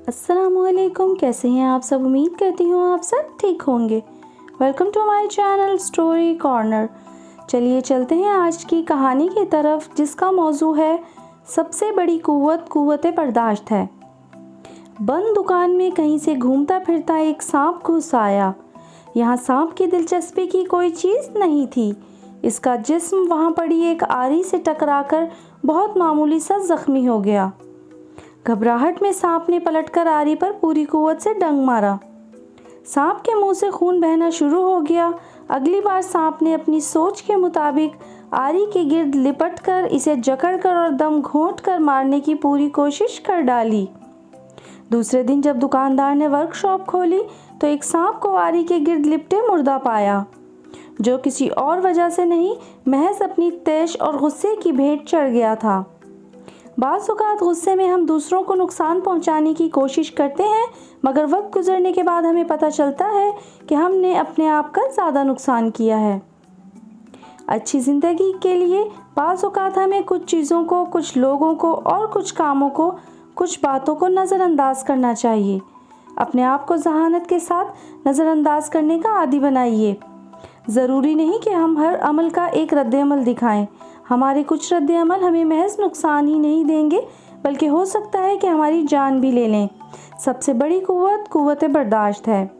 अस्सलाम वालेकुम, कैसे हैं आप सब। उम्मीद करती हूँ आप सब ठीक होंगे। Welcome to my channel story corner. चलिए चलते हैं आज की कहानी की तरफ, जिसका मौजू है सबसे बड़ी कुव्वत बर्दाश्त है। बंद दुकान में कहीं से घूमता फिरता एक सांप घुस आया। यहाँ सांप की दिलचस्पी की कोई चीज़ नहीं थी। इसका जिस्म वहाँ पड़ी एक आरी से टकराकर बहुत मामूली सा जख्मी हो गया। घबराहट में सांप ने पलटकर आरी पर पूरी कुव्वत से डंक मारा। सांप के मुंह से खून बहना शुरू हो गया। अगली बार सांप ने अपनी सोच के मुताबिक आरी के गिर्द लिपटकर इसे जकड़कर और दम घोंटकर मारने की पूरी कोशिश कर डाली। दूसरे दिन जब दुकानदार ने वर्कशॉप खोली तो एक सांप को आरी के गिर्द लिपटे मुर्दा पाया, जो किसी और वजह से नहीं, महज अपनी तेश और गुस्से की भेंट चढ़ गया था। बाज़ औक़ात गुस्से में हम दूसरों को नुकसान पहुंचाने की कोशिश करते हैं, मगर वक्त गुजरने के बाद हमें पता चलता है कि हमने अपने आप का ज़्यादा नुकसान किया है। अच्छी ज़िंदगी के लिए बाज़ औक़ात हमें कुछ चीज़ों को, कुछ लोगों को और कुछ कामों को, कुछ बातों को नज़रअंदाज करना चाहिए। अपने आप को ज़हानत के साथ नज़रअंदाज करने का आदी बनाइए। ज़रूरी नहीं कि हम हर अमल का एक रद्द-ए-अमल दिखाएं। हमारे कुछ रद्द-ए-अमल हमें महज नुकसान ही नहीं देंगे, बल्कि हो सकता है कि हमारी जान भी ले लें। सबसे बड़ी कुव्वत बर्दाश्त है।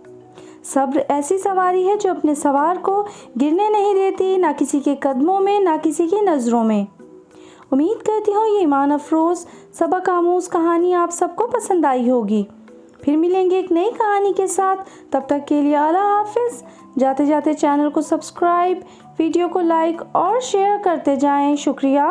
सब्र ऐसी सवारी है जो अपने सवार को गिरने नहीं देती, ना किसी के कदमों में, ना किसी की नज़रों में। उम्मीद करती हूँ ये ईमान अफरोज़ सबक आमूज़ कहानी आप सबको पसंद आई होगी। फिर मिलेंगे एक नई कहानी के साथ। तब तक के लिए अल्लाह हाफ़िज़। जाते जाते चैनल को सब्सक्राइब, वीडियो को लाइक और शेयर करते जाएं। शुक्रिया।